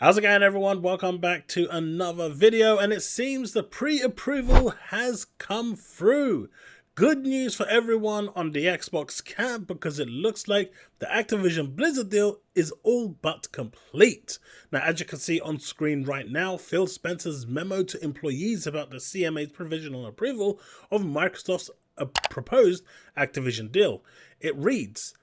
How's it going, everyone? Welcome back to another video, and it seems the pre-approval has come through. Good news for everyone on the Xbox camp, because it looks like the Activision Blizzard deal is all but complete. Now, as you can see on screen right now, Phil Spencer's memo to employees about the CMA's provisional approval of Microsoft's proposed Activision deal. It reads,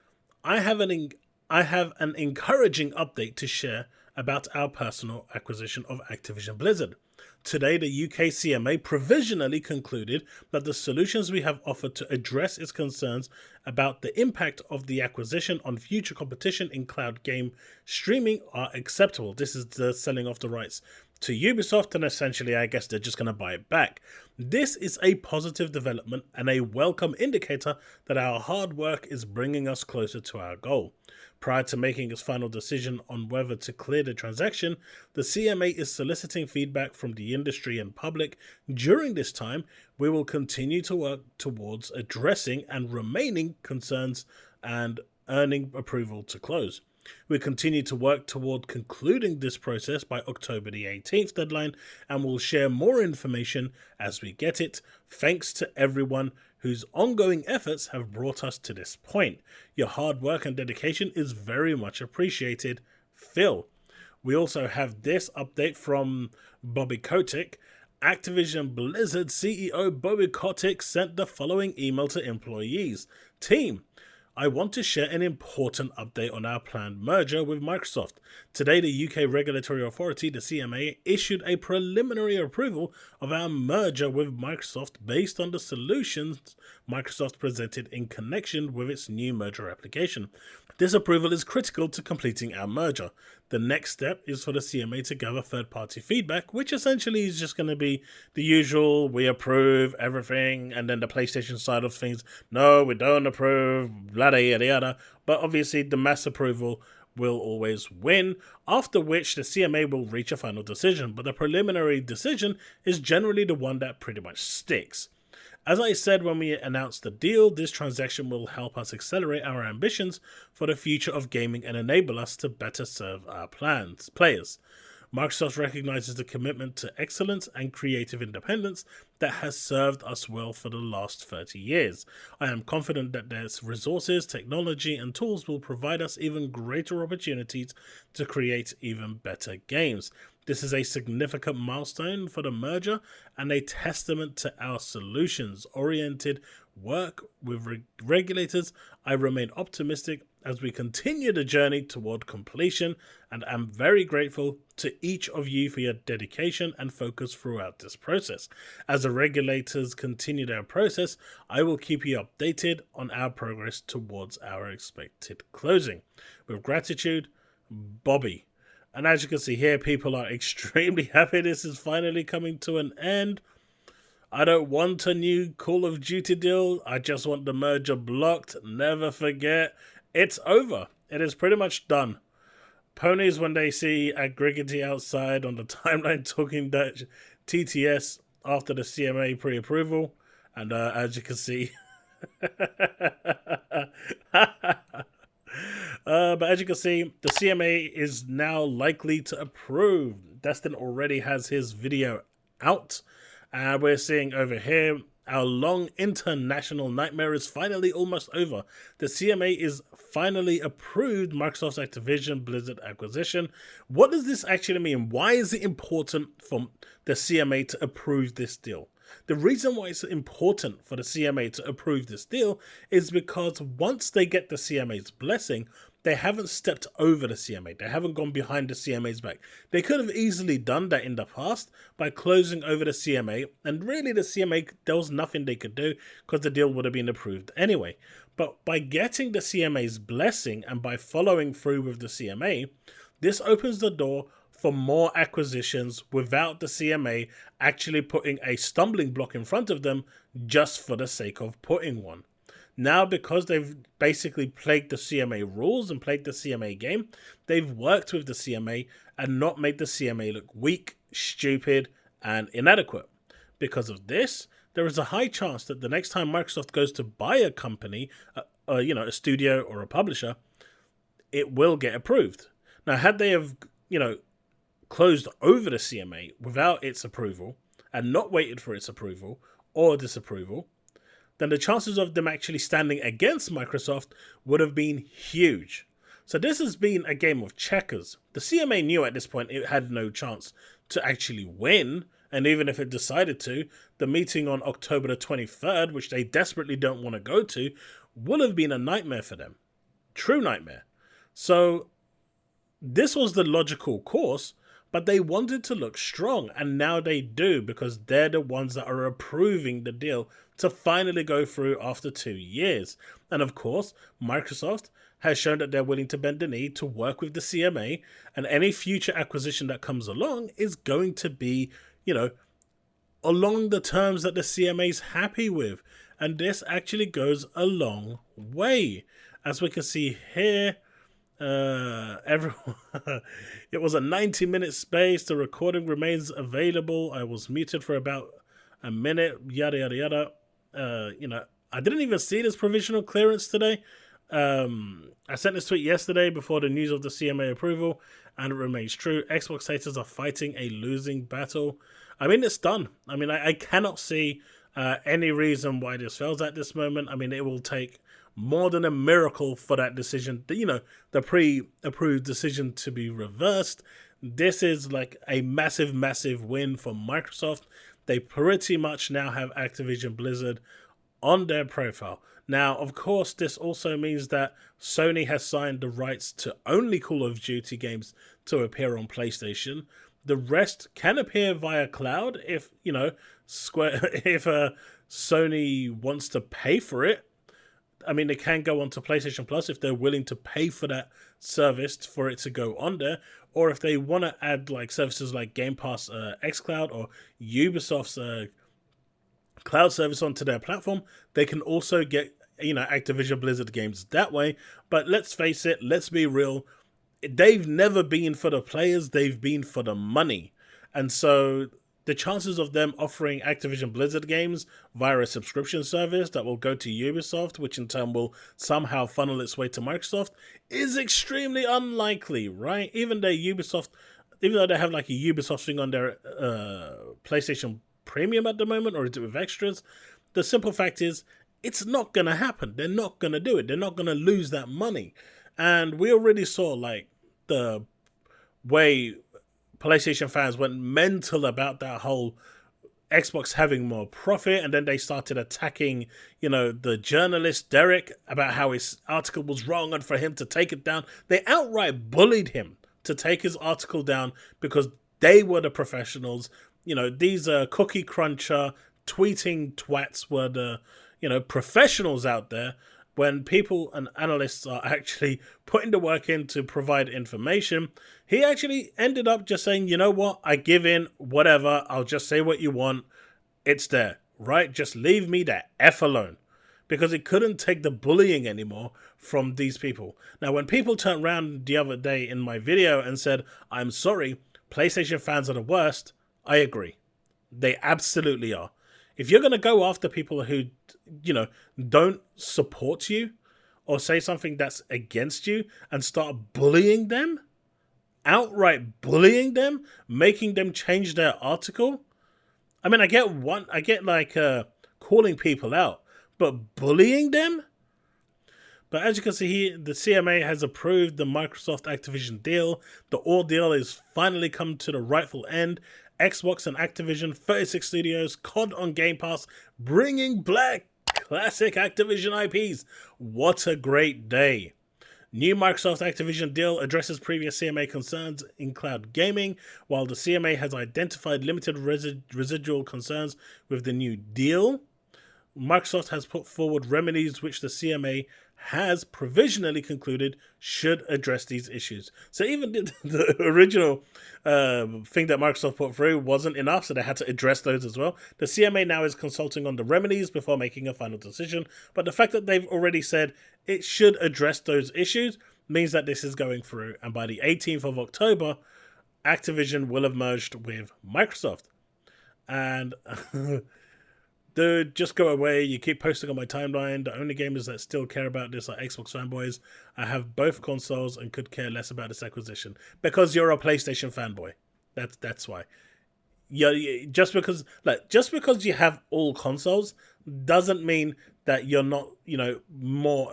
I have an encouraging update to share about our personal acquisition of Activision Blizzard. Today, the UK CMA provisionally concluded that the solutions we have offered to address its concerns about the impact of the acquisition on future competition in cloud game streaming are acceptable. This is the selling of the rights to Ubisoft, and essentially, I guess they're just going to buy it back. This is a positive development and a welcome indicator that our hard work is bringing us closer to our goal. Prior to making its final decision on whether to clear the transaction, the CMA is soliciting feedback from the industry and public. During this time, we will continue to work towards addressing and remaining concerns and earning approval to close. We continue to work toward concluding this process by October the 18th deadline, and we'll share more information as we get it. Thanks to everyone whose ongoing efforts have brought us to this point. Your hard work and dedication is very much appreciated, Phil. We also have this update from Bobby Kotick. Activision Blizzard CEO Bobby Kotick sent the following email to employees. Team, I want to share an important update on our planned merger with Microsoft. Today, the UK regulatory authority, the CMA, issued a preliminary approval of our merger with Microsoft based on the solutions Microsoft presented in connection with its new merger application. This approval is critical to completing our merger. The next step is for the CMA to gather third-party feedback, which essentially is just going to be the usual, we approve everything, and then the PlayStation side of things, no, we don't approve, yada yada yada. But obviously the mass approval will always win, after which the CMA will reach a final decision. But the preliminary decision is generally the one that pretty much sticks. As I said when we announced the deal, this transaction will help us accelerate our ambitions for the future of gaming and enable us to better serve our players. Microsoft recognizes the commitment to excellence and creative independence that has served us well for the last 30 years. I am confident that their resources, technology, and tools will provide us even greater opportunities to create even better games. This is a significant milestone for the merger and a testament to our solutions-oriented work with regulators. I remain optimistic as we continue the journey toward completion, and I'm very grateful to each of you for your dedication and focus throughout this process. As the regulators continue their process, I will keep you updated on our progress towards our expected closing. With gratitude, Bobby. And as you can see here, people are extremely happy this is finally coming to an end. I don't want a new Call of Duty deal. I just want the merger blocked. Never forget, it's over. It is pretty much done. Ponies, when they see Acvtivision outside on the timeline talking that TTS after the CMA pre-approval. And as you can see... but as you can see, the CMA is now likely to approve. Destin already has his video out. We're seeing over here, our long international nightmare is finally almost over. The CMA is finally approved Microsoft's Activision Blizzard acquisition. What does this actually mean? Why is it important for the CMA to approve this deal? The reason why it's important for the CMA to approve this deal is because once they get the CMA's blessing, they haven't stepped over the CMA. They haven't gone behind the CMA's back. They could have easily done that in the past by closing over the CMA, and really the CMA, there was nothing they could do because the deal would have been approved anyway. But by getting the CMA's blessing and by following through with the CMA, this opens the door for more acquisitions without the CMA actually putting a stumbling block in front of them just for the sake of putting one. Now, because they've basically played the CMA rules and played the CMA game, they've worked with the CMA and not made the CMA look weak, stupid, and inadequate. Because of this, there is a high chance that the next time Microsoft goes to buy a company, a studio or a publisher, it will get approved. Now, had they have, closed over the CMA without its approval and not waited for its approval or disapproval, then the chances of them actually standing against Microsoft would have been huge. So this has been a game of checkers. The CMA knew at this point it had no chance to actually win, and even if it decided to, the meeting on October the 23rd, which they desperately don't want to go to, would have been a nightmare for them. True nightmare. So this was the logical course, but they wanted to look strong, and now they do, because they're the ones that are approving the deal to finally go through after 2 years. And of course, Microsoft has shown that they're willing to bend the knee to work with the CMA, and any future acquisition that comes along is going to be, along the terms that the CMA is happy with. And this actually goes a long way. As we can see here, everyone, it was a 90-minute space. The recording remains available. I was muted for about a minute, yada, yada, yada. I didn't even see this provisional clearance today. I sent this tweet yesterday before the news of the CMA approval, and it remains true. Xbox haters are fighting a losing battle. I mean, it's done. I mean, I cannot see any reason why this fails at this moment. I mean, it will take more than a miracle for that decision, the pre-approved decision to be reversed. This is like a massive, massive win for Microsoft. They pretty much now have Activision Blizzard on their profile. Now, of course, this also means that Sony has signed the rights to only Call of Duty games to appear on PlayStation. The rest can appear via cloud if, Sony wants to pay for it. I mean, they can go onto PlayStation Plus if they're willing to pay for that service for it to go on there, or if they want to add like services like Game Pass, xCloud, or Ubisoft's cloud service onto their platform, they can also get Activision Blizzard games that way. But let's face it, let's be real, they've never been for the players, they've been for the money. And so the chances of them offering Activision Blizzard games via a subscription service that will go to Ubisoft, which in turn will somehow funnel its way to Microsoft, is extremely unlikely, right? Even though they have like a Ubisoft thing on their PlayStation Premium at the moment, or is it with extras? The simple fact is, it's not going to happen. They're not going to do it. They're not going to lose that money. And we already saw like the way PlayStation fans went mental about that whole Xbox having more profit, and then they started attacking, the journalist Derek about how his article was wrong and for him to take it down. They outright bullied him to take his article down because they were the professionals. These cookie cruncher tweeting twats were the, professionals out there, when people and analysts are actually putting the work in to provide information. He actually ended up just saying, you know what, I give in, whatever, I'll just say what you want, it's there, right? Just leave me the F alone. Because he couldn't take the bullying anymore from these people. Now, when people turned around the other day in my video and said, I'm sorry, PlayStation fans are the worst, I agree. They absolutely are. If you're going to go after people who, don't support you or say something that's against you and start bullying them, outright bullying them, making them change their article. I mean, I get calling people out, but bullying them? But as you can see here, the CMA has approved the Microsoft Activision deal. The ordeal is finally come to the rightful end. Xbox and Activision, 36 studios, COD on Game Pass, bringing back classic Activision IPs. What a great day. New Microsoft Activision deal addresses previous CMA concerns in cloud gaming, while the CMA has identified limited residual concerns with the new deal. Microsoft has put forward remedies which the CMA has provisionally concluded should address these issues. So even the original thing that Microsoft put through wasn't enough, so they had to address those as well. The CMA now is consulting on the remedies before making a final decision, but the fact that they've already said it should address those issues means that this is going through, and by the 18th of October, Activision will have merged with Microsoft. And dude, just go away. You keep posting on my timeline. The only gamers that still care about this are Xbox fanboys. I have both consoles and could care less about this acquisition because you're a PlayStation fanboy. That's why. Just because you have all consoles doesn't mean that you're not, more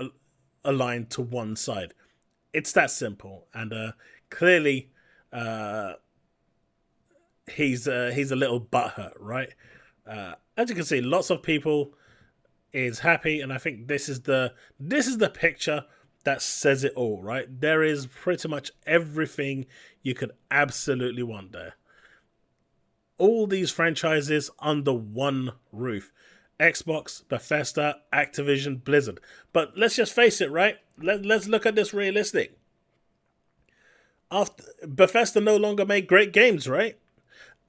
aligned to one side. It's that simple. And clearly, he's a little butthurt, right? As you can see, lots of people is happy, and I think this is the picture that says it all, right? There is pretty much everything you could absolutely want there. All these franchises under one roof. Xbox, Bethesda, Activision, Blizzard. But let's just face it, right? Let's look at this realistic. After Bethesda no longer make great games, right?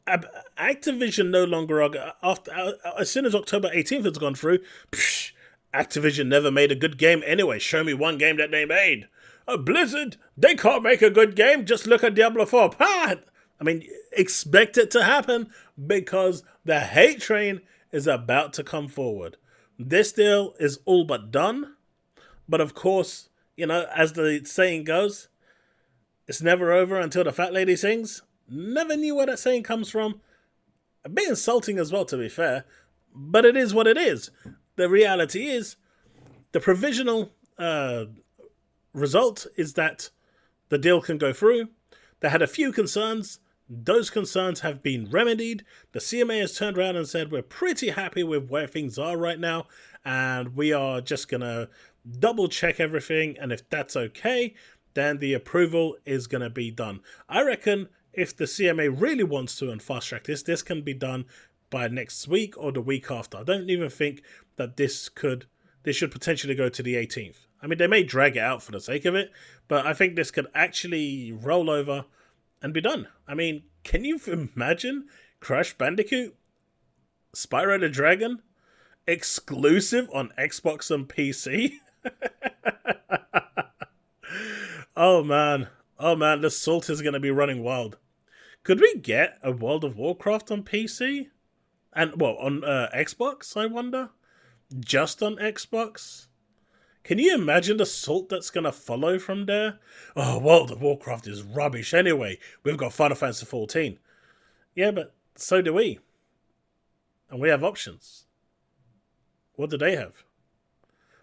Activision no longer as soon as October 18th has gone through, Activision never made a good game anyway. Show me one game that they made. Blizzard, they can't make a good game. Just look at Diablo 4. I mean, expect it to happen because the hate train is about to come forward. This deal is all but done. But of course, as the saying goes, it's never over until the fat lady sings. Never knew where that saying comes from. A bit insulting as well, to be fair. But it is what it is. The reality is, the provisional result is that the deal can go through. They had a few concerns. Those concerns have been remedied. The CMA has turned around and said, we're pretty happy with where things are right now, and we are just going to double check everything, and if that's okay, then the approval is going to be done. I reckon if the CMA really wants to and fast track this can be done by next week or the week after. I don't even think that this should potentially go to the 18th. I mean, they may drag it out for the sake of it, but I think this could actually roll over and be done. I mean, can you imagine Crash Bandicoot, Spyro the Dragon, exclusive on Xbox and PC? Oh man, the salt is going to be running wild. Could we get a World of Warcraft on PC? And, on Xbox, I wonder? Just on Xbox? Can you imagine the salt that's going to follow from there? Oh, World of Warcraft is rubbish anyway. We've got Final Fantasy 14. Yeah, but so do we. And we have options. What do they have?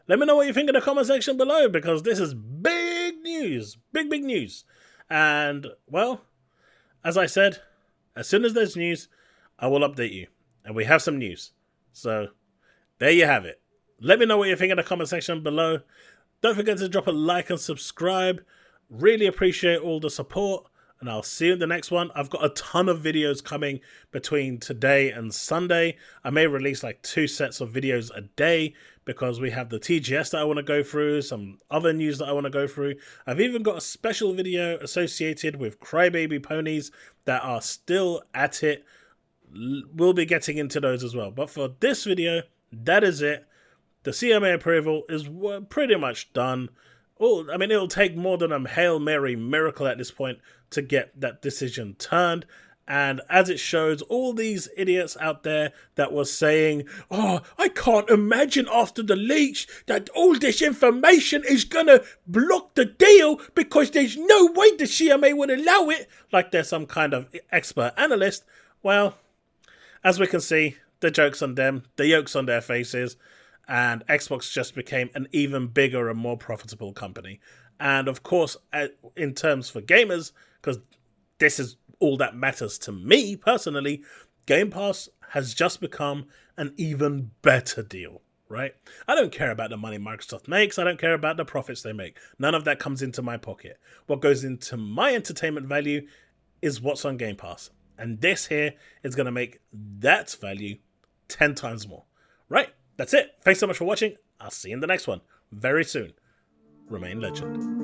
Let me know what you think in the comment section below, because this is big news. Big news. And, well, as I said, as soon as there's news, I will update you. And we have some news. So, there you have it. Let me know what you think in the comment section below. Don't forget to drop a like and subscribe. Really appreciate all the support. And I'll see you in the next one. I've got a ton of videos coming between today and Sunday. I may release like 2 sets of videos a day because we have the TGS that I want to go through, some other news that I want to go through. I've even got a special video associated with Crybaby Ponies that are still at it. We'll be getting into those as well. But for this video, that is it. The CMA approval is pretty much done. I mean, it'll take more than a Hail Mary miracle at this point to get that decision turned. And as it shows, all these idiots out there that were saying, oh, I can't imagine after the leaks that all this information is going to block the deal because there's no way the CMA would allow it, like they're some kind of expert analyst. Well, as we can see, the joke's on them, the yoke's on their faces. And Xbox just became an even bigger and more profitable company. And of course, in terms for gamers, because this is all that matters to me personally, Game Pass has just become an even better deal, right? I don't care about the money Microsoft makes. I don't care about the profits they make. None of that comes into my pocket. What goes into my entertainment value is what's on Game Pass. And this here is going to make that value 10 times more, right? That's it. Thanks so much for watching. I'll see you in the next one very soon. Remain legend.